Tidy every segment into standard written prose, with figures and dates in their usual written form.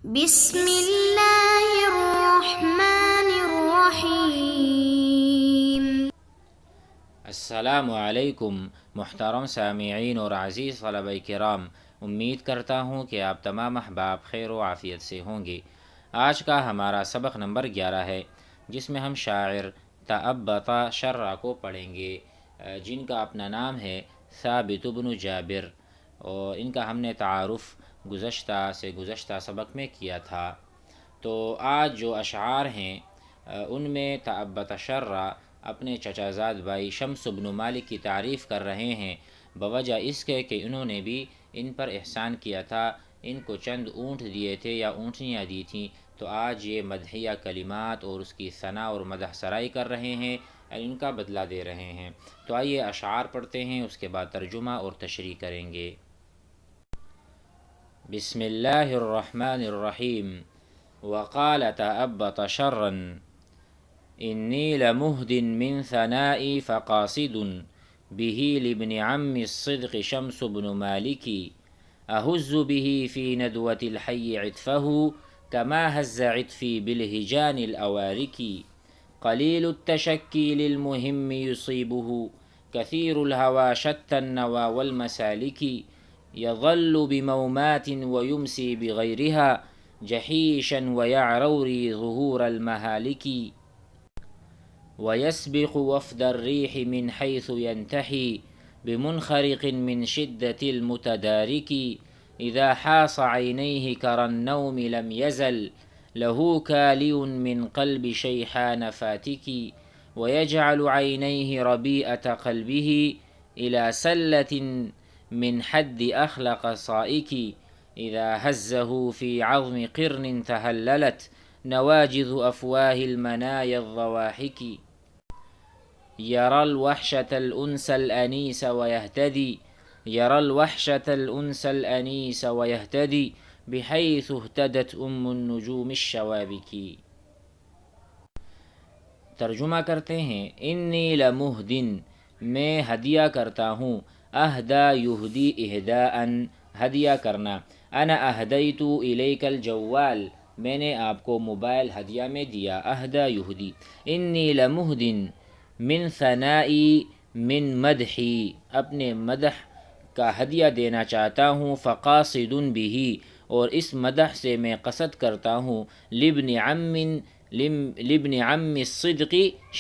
بسم اللہ الرحمن الرحیم۔ السلام علیکم محترم سامعین اور عزیز طلبہ کرام، امید کرتا ہوں کہ آپ تمام احباب خیر و عافیت سے ہوں گے۔ آج کا ہمارا سبق نمبر 11 ہے، جس میں ہم شاعر تعبط شرع کو پڑھیں گے، جن کا اپنا نام ہے ثابت بن جابر، اور ان کا ہم نے تعارف گزشتہ سبق میں کیا تھا۔ تو آج جو اشعار ہیں ان میں تعبط شرع اپنے چچا زاد بھائی شمس بن مالک کی تعریف کر رہے ہیں، بوجہ اس کے کہ انہوں نے بھی ان پر احسان کیا تھا، ان کو چند اونٹ دیے تھے یا اونٹنیاں دی تھیں، تو آج یہ مدحیہ کلمات اور اس کی ثنا اور مدح سرائی کر رہے ہیں اور ان کا بدلہ دے رہے ہیں۔ تو آئیے اشعار پڑھتے ہیں، اس کے بعد ترجمہ اور تشریح کریں گے۔ بسم اللہ الرحمن الرحیم۔ وقال تعبط شرا إني لمهد من ثنائي فقاصد به لابن عم الصدق شمس بن مالك أهز به في ندوة الحي عطفه كما هز عطفي بالهجان الأوارك قليل التشكي للمهم يصيبه كثير الهوى شتى النوى والمسالك يظل بمومات ويمسي بغيرها جحيشا ويعروري ظهور المهالك ويسبق وفد الريح من حيث ينتحي بمنخرق من شدة المتدارك إذا حاص عينيه كرى النوم لم يزل له كالي من قلب شيحان فاتك ويجعل عينيه ربيئة قلبه إلى سلة من حد أخلق صائك إذا هزه في عظم قرن تهللت نواجذ أفواه المنايا الضواحك يرى الوحشة الأنس الأنيس ويهتدي بحيث اهتدت النجوم الشوابك۔ ترجمہ کرتے ہیں، انی لمہدن، میں ہدیہ کرتا ہوں، اہدا یہدی اہداء، ہدیہ کرنا، انا اہدیت الیک الجوال، میں نے آپ کو موبائل ہدیہ میں دیا، اہدا یہدی، انی لمہدن من ثنائی، من مدحی، اپنے مدح کا ہدیہ دینا چاہتا ہوں، فقاصد بہ، اور اس مدح سے میں قصد کرتا ہوں، لابن عم الصدق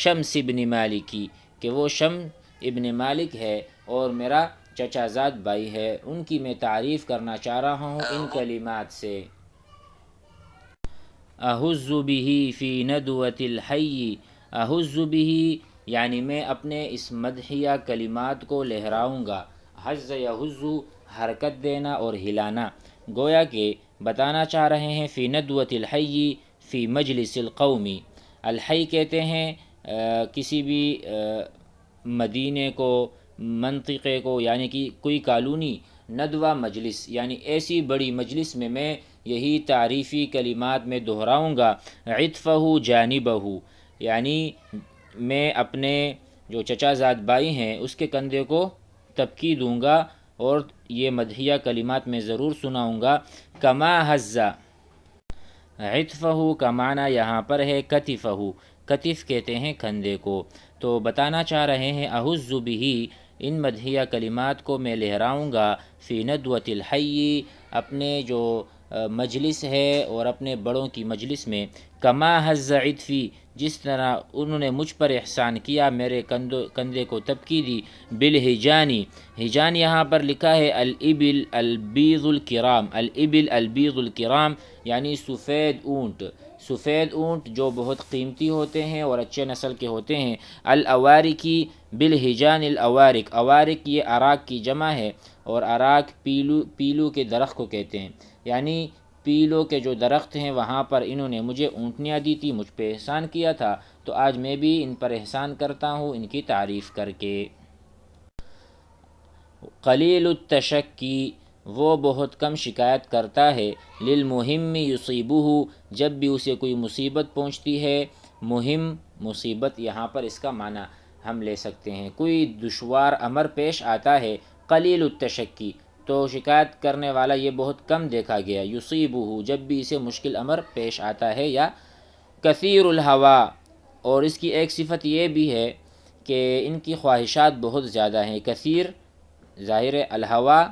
شمس ابن مالکی، کہ وہ شمس ابن مالک ہے اور میرا چچا زاد بھائی ہے، ان کی میں تعریف کرنا چاہ رہا ہوں ان کلمات سے۔ اہز بہ فی ندوۃ الحی، اہز بہ یعنی میں اپنے اس مدحیہ کلمات کو لہراؤں گا، ہز یہز حرکت دینا اور ہلانا، گویا کہ بتانا چاہ رہے ہیں فی ندوۃ الحی، فی مجلس القومی، الحی کہتے ہیں کسی بھی مدینے کو، منطقے کو، یعنی کہ کوئی کالونی، ندوہ مجلس یعنی ایسی بڑی مجلس میں یہی تعریفی کلمات میں دہراؤں گا، عطفہ جانبہ، یعنی میں اپنے جو چچا زاد بھائی ہیں اس کے کندھے کو تبکی دوں گا اور یہ مدحیہ کلمات میں ضرور سناؤں گا۔ کما حزہ، عطفہ کا معنی یہاں پر ہے کتفہ، کتف کہتے ہیں کندھے کو، تو بتانا چاہ رہے ہیں اہز بہ، ان مدحیہ کلمات کو میں لہراؤں گا، فی ندوۃ الحی، اپنے جو مجلس ہے اور اپنے بڑوں کی مجلس میں، کما حز عطفی، جس طرح انہوں نے مجھ پر احسان کیا، میرے کندھے کو تبکی دی، بالہجانی، ہجان یہاں پر لکھا ہے الابل البیض الکرام، الابل البیض الکرام یعنی سفید اونٹ، سفید اونٹ جو بہت قیمتی ہوتے ہیں اور اچھے نسل کے ہوتے ہیں، الاوارکی بالہجان الاوارک، اوارک یہ اراک کی جمع ہے اور اراک پیلو کے درخت کو کہتے ہیں، یعنی پیلو کے جو درخت ہیں وہاں پر انہوں نے مجھے اونٹنیاں دی تھی، مجھ پہ احسان کیا تھا، تو آج میں بھی ان پر احسان کرتا ہوں ان کی تعریف کر کے۔ قلیل التشکی، وہ بہت کم شکایت کرتا ہے، للمہم یصیبہ، جب بھی اسے کوئی مصیبت پہنچتی ہے، مہم مصیبت، یہاں پر اس کا معنی ہم لے سکتے ہیں کوئی دشوار امر پیش آتا ہے، قلیل التشکی، تو شکایت کرنے والا یہ بہت کم دیکھا گیا. یصیبہ جب بھی اسے مشکل امر پیش آتا ہے. یا کثیر الہوا اور اس کی ایک صفت یہ بھی ہے کہ ان کی خواہشات بہت زیادہ ہیں. کثیر ظاہر الہوا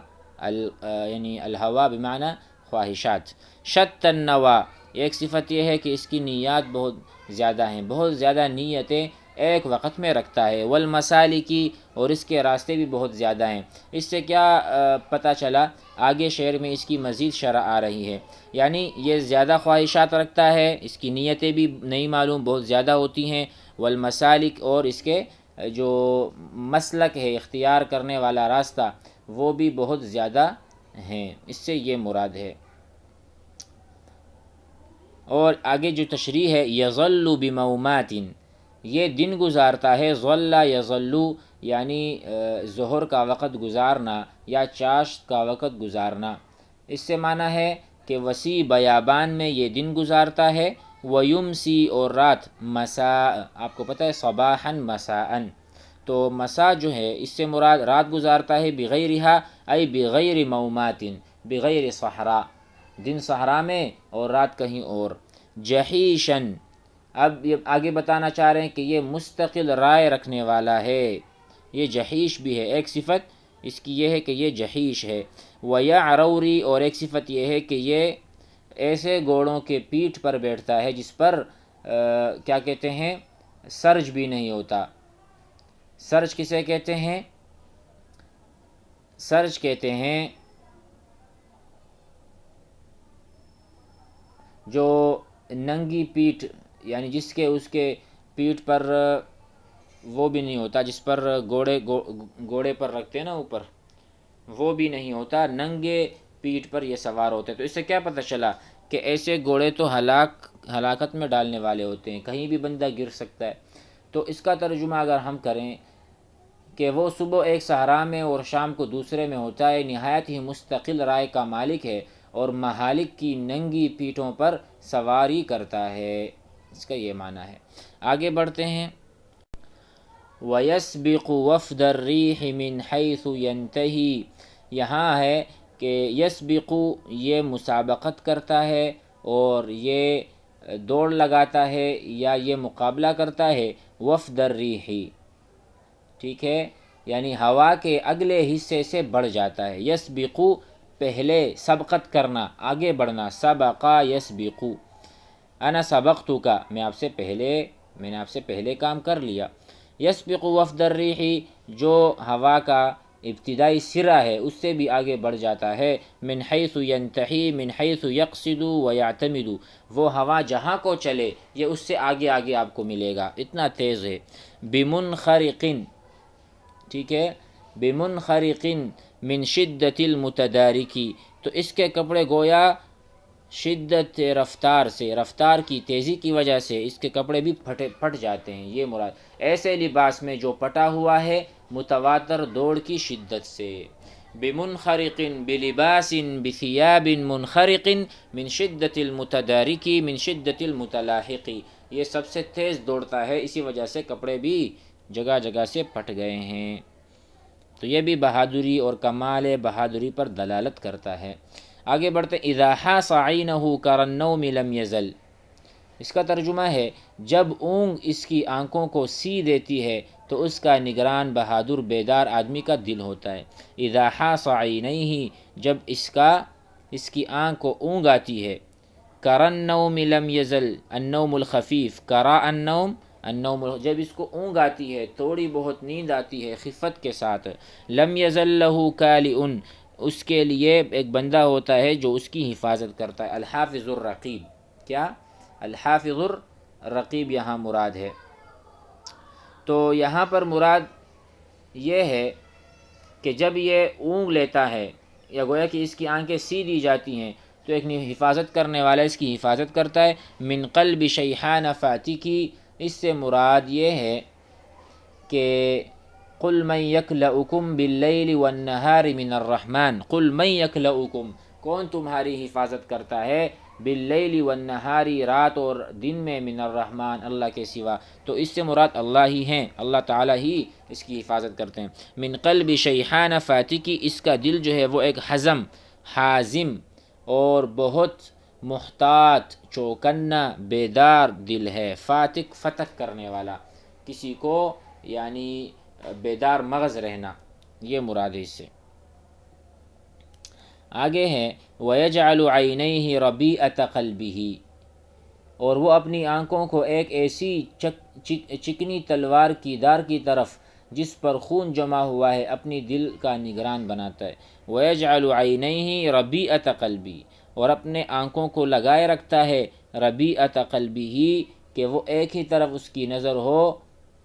یعنی الہوا بمعنی خواہشات. شت النوا ایک صفت یہ ہے کہ اس کی نیات بہت زیادہ ہیں, بہت زیادہ نیتیں ایک وقت میں رکھتا ہے. والمسالکی اور اس کے راستے بھی بہت زیادہ ہیں. اس سے کیا پتہ چلا؟ آگے شعر میں اس کی مزید شرح آ رہی ہے. یعنی یہ زیادہ خواہشات رکھتا ہے, اس کی نیتیں بھی نہیں معلوم بہت زیادہ ہوتی ہیں. والمسالک اور اس کے جو مسلک ہے اختیار کرنے والا راستہ وہ بھی بہت زیادہ ہیں. اس سے یہ مراد ہے. اور آگے جو تشریح ہے یظل بمومات یہ دن گزارتا ہے. ظل یظل یعنی ظہر کا وقت گزارنا یا چاشت کا وقت گزارنا. اس سے معنی ہے کہ وسیع بیابان میں یہ دن گزارتا ہے. ویمسی اور رات مساء آپ کو پتہ ہے صباحا مساء تو مساء جو ہے اس سے مراد رات گزارتا ہے. بغیرہا ای بغیر مومات بغیر صحراء دن صحرا میں اور رات کہیں اور. جہیشن اب یہ آگے بتانا چاہ رہے ہیں کہ یہ مستقل رائے رکھنے والا ہے. یہ جہیش بھی ہے, ایک صفت اس کی یہ ہے کہ یہ جہیش ہے. ویعروری اور ایک صفت یہ ہے کہ یہ ایسے گھوڑوں کے پیٹھ پر بیٹھتا ہے جس پر کیا کہتے ہیں سرج بھی نہیں ہوتا. سرج کسے کہتے ہیں؟ سرج کہتے ہیں جو ننگی پیٹھ یعنی جس کے اس کے پیٹھ پر وہ بھی نہیں ہوتا جس پر گھوڑے پر رکھتے ہیں نا اوپر, وہ بھی نہیں ہوتا, ننگے پیٹھ پر یہ سوار ہوتے. تو اس سے کیا پتہ چلا کہ ایسے گھوڑے تو ہلاکت میں ڈالنے والے ہوتے ہیں, کہیں بھی بندہ گر سکتا ہے. تو اس کا ترجمہ اگر ہم کریں کہ وہ صبح ایک صحرا میں اور شام کو دوسرے میں ہوتا ہے, نہایت ہی مستقل رائے کا مالک ہے اور مہالک کی ننگی پیٹھوں پر سواری کرتا ہے. اس کا یہ معنی ہے. آگے بڑھتے ہیں. وَيَسْبِقُ وَفْدَ الرِّيحِ مِنْ حَيْثُ يَنْتَهِي یہاں ہے کہ یسبق یہ مسابقت کرتا ہے اور یہ دوڑ لگاتا ہے یا یہ مقابلہ کرتا ہے. وفد الریح ٹھیک ہے, یعنی ہوا کے اگلے حصے سے بڑھ جاتا ہے. یسبق پہلے سبقت کرنا آگے بڑھنا. سبقا یسبق انا سبقتک میں نے آپ سے پہلے کام کر لیا. یسبق وفد الریح جو ہوا کا ابتدائی سرہ ہے اس سے بھی آگے بڑھ جاتا ہے. من حیث ینتہی من حیث یقصد ویعتمد وہ ہوا جہاں کو چلے یہ اس سے آگے آگے آپ کو ملے گا, اتنا تیز ہے. بمنخرق ٹھیک ہے, بمنخرق من شدت المتدارکی تو اس کے کپڑے گویا شدت رفتار سے, رفتار کی تیزی کی وجہ سے اس کے کپڑے بھی پھٹ جاتے ہیں. یہ مراد ایسے لباس میں جو پٹا ہوا ہے متواتر دوڑ کی شدت سے. بمنخرق بلباس بثياب منخرق من شدت المتدارکی من شدت المتلاحقی یہ سب سے تیز دوڑتا ہے, اسی وجہ سے کپڑے بھی جگہ جگہ سے پھٹ گئے ہیں. تو یہ بھی بہادری اور کمال بہادری پر دلالت کرتا ہے. آگے بڑھتے. اذا حاس عینہ کرالنوم لم یزل اس کا ترجمہ ہے جب اونگ اس کی آنکھوں کو سی دیتی ہے تو اس کا نگران بہادر بیدار آدمی کا دل ہوتا ہے. اذا حاس عینیہ جب اس کی آنکھ کو اونگ آتی ہے. کرالنوم لم یزل النوم الخفیف کرا النوم جب اس کو اونگ آتی ہے تھوڑی بہت نیند آتی ہے خفت کے ساتھ. لم یزل لہ کالئن اس کے لیے ایک بندہ ہوتا ہے جو اس کی حفاظت کرتا ہے. الحافظ الرقیب کیا الحافظ الرقیب یہاں مراد ہے. تو یہاں پر مراد یہ ہے کہ جب یہ اونگ لیتا ہے یا گویا کہ اس کی آنکھیں سی دی جاتی ہیں تو ایک حفاظت کرنے والا اس کی حفاظت کرتا ہے. من قلب شیحان فاتکی اس سے مراد یہ ہے کہ قل من یکلؤکم باللیل والنہار من الرحمن قل من یکلؤکم کون تمہاری حفاظت کرتا ہے باللیل والنہاری، رات اور دن میں، من الرحمن، اللہ کے سوا، تو اس سے مراد اللہ ہی ہیں، اللہ تعالیٰ ہی اس کی حفاظت کرتے ہیں۔ من قلب شیحان فاتکی، اس کا دل جو ہے وہ ایک حزم، حازم اور بہت محتاط، چوکنا، بیدار دل ہے۔ فاتک، فتک کرنے والا، کسی کو یعنی بیدار مغز رہنا، یہ مراد ہے اس سے۔ آگے ہے وَيَجْعَلُ عَيْنَيْهِ رَبِيعَةَ قَلْبِهِ، اور وہ اپنی آنکھوں کو ایک ایسی چکنی تلوار کی دار کی طرف جس پر خون جمع ہوا ہے اپنی دل کا نگران بناتا ہے۔ وَيَجْعَلُ عَيْنَيْهِ رَبِيعَةَ قَلْبِهِ، اور اپنے آنکھوں کو لگائے رکھتا ہے ربیعۃ قلبہ، کہ وہ ایک ہی طرف اس کی نظر ہو،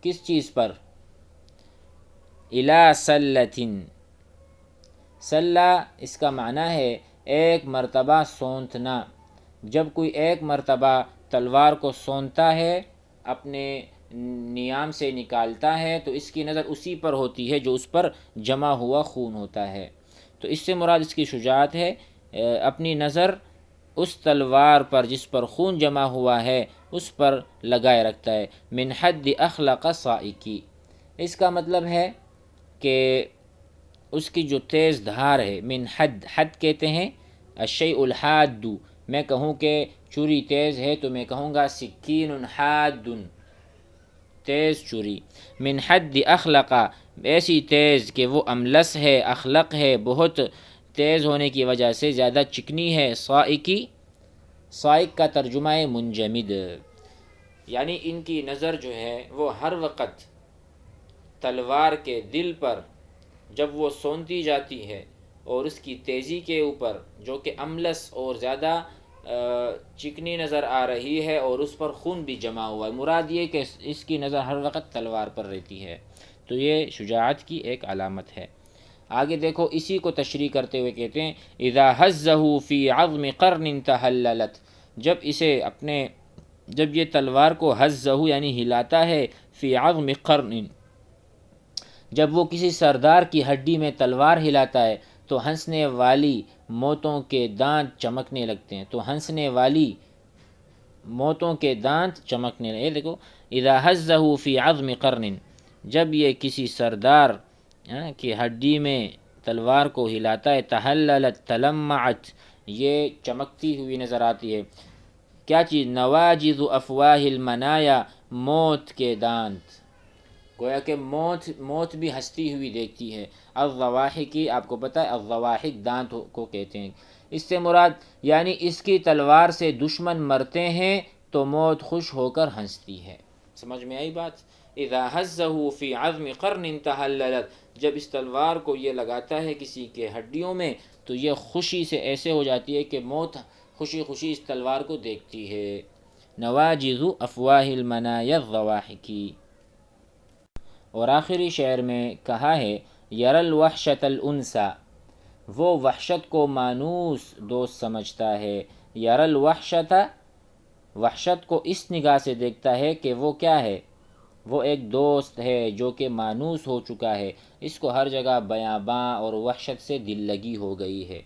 کس چیز پر؟ اِلَى سَلَّةٍ، سلہ اس کا معنی ہے ایک مرتبہ سونتنا۔ جب کوئی ایک مرتبہ تلوار کو سونتا ہے، اپنے نیام سے نکالتا ہے، تو اس کی نظر اسی پر ہوتی ہے جو اس پر جمع ہوا خون ہوتا ہے۔ تو اس سے مراد اس کی شجاعت ہے، اپنی نظر اس تلوار پر جس پر خون جمع ہوا ہے اس پر لگائے رکھتا ہے۔ من حد اخلق صائکی، اس کا مطلب ہے کہ اس کی جو تیز دھار ہے، من حد، حد کہتے ہیں الشیء الحاد، میں کہوں کہ چوری تیز ہے تو میں کہوں گا سکین حاد، تیز چوری۔ من حد اخلق، ایسی تیز کہ وہ املس ہے، اخلق ہے، بہت تیز ہونے کی وجہ سے زیادہ چکنی ہے۔ صائکی، صائق کا ترجمہ ہے منجمد، یعنی ان کی نظر جو ہے وہ ہر وقت تلوار کے دل پر جب وہ سونتی جاتی ہے اور اس کی تیزی کے اوپر جو کہ املس اور زیادہ چکنی نظر آ رہی ہے اور اس پر خون بھی جمع ہوا ہے، مراد یہ کہ اس کی نظر ہر وقت تلوار پر رہتی ہے، تو یہ شجاعت کی ایک علامت ہے۔ آگے دیکھو، اسی کو تشریح کرتے ہوئے کہتے ہیں اذا حزه فی عظم قرن تحللت، جب یہ تلوار کو حزه یعنی ہلاتا ہے، فی عظم قرن، جب وہ کسی سردار کی ہڈی میں تلوار ہلاتا ہے تو ہنسنے والی موتوں کے دانت چمکنے لگتے ہیں، تو ہنسنے والی موتوں کے دانت چمکنے لگتے ہیں۔ دیکھو اذا حزه فی عظم قرن، جب یہ کسی سردار کی ہڈی میں تلوار کو ہلاتا ہے، تحللت، تلمعت، یہ چمکتی ہوئی نظر آتی ہے۔ کیا چیز؟ نواجذ افواہ المنایا، موت کے دانت، گویا کہ موت بھی ہنستی ہوئی دیکھتی ہے۔ الضواحکی، آپ کو پتہ ہے الضواحک دانت کو کہتے ہیں، اس سے مراد یعنی اس کی تلوار سے دشمن مرتے ہیں تو موت خوش ہو کر ہنستی ہے۔ سمجھ میں آئی بات؟ اذا حزه فی عظم قرن تحللت، جب اس تلوار کو یہ لگاتا ہے کسی کے ہڈیوں میں تو یہ خوشی سے ایسے ہو جاتی ہے کہ موت خوشی خوشی اس تلوار کو دیکھتی ہے۔ نواجذ افواہ المنایا الضواحکی۔ اور آخری شعر میں کہا ہے یر الوحشۃ الانسا، وہ وحشت کو مانوس دوست سمجھتا ہے۔ یر الوحشۃ، وحشت کو اس نگاہ سے دیکھتا ہے کہ وہ کیا ہے، وہ ایک دوست ہے جو کہ مانوس ہو چکا ہے، اس کو ہر جگہ بیاباں اور وحشت سے دل لگی ہو گئی ہے۔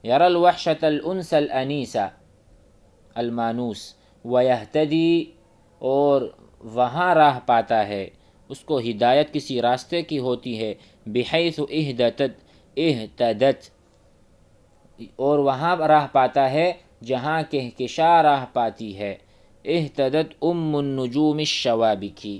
یر الوحشۃ الانس الانیسا، المانوس، ویہتدی، اور وہاں راہ پاتا ہے، اس کو ہدایت کسی راستے کی ہوتی ہے، بحیث اہتدت، اور وہاں راہ پاتا ہے جہاں کہکشاں راہ پاتی ہے۔ اہتدت النجوم الشوابکی،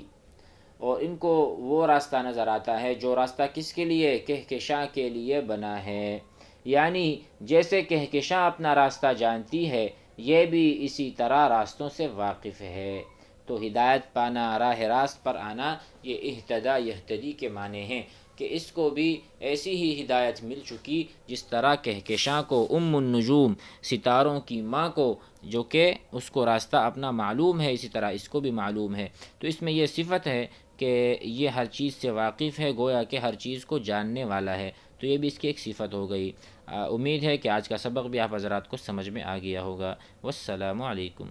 اور ان کو وہ راستہ نظر آتا ہے جو راستہ کس کے لیے؟ کہکشاں کے لیے بنا ہے، یعنی جیسے کہکشاں اپنا راستہ جانتی ہے یہ بھی اسی طرح راستوں سے واقف ہے۔ تو ہدایت پانا، راہ راست پر آنا، یہ اہتدا یہتدی کے معنی ہیں کہ اس کو بھی ایسی ہی ہدایت مل چکی جس طرح کہکشاں کو، النجوم، ستاروں کی ماں کو، جو کہ اس کو راستہ اپنا معلوم ہے، اسی طرح اس کو بھی معلوم ہے۔ تو اس میں یہ صفت ہے کہ یہ ہر چیز سے واقف ہے، گویا کہ ہر چیز کو جاننے والا ہے، تو یہ بھی اس کی ایک صفت ہو گئی۔ امید ہے کہ آج کا سبق بھی آپ حضرات کو سمجھ میں آ گیا ہوگا۔ والسلام علیکم۔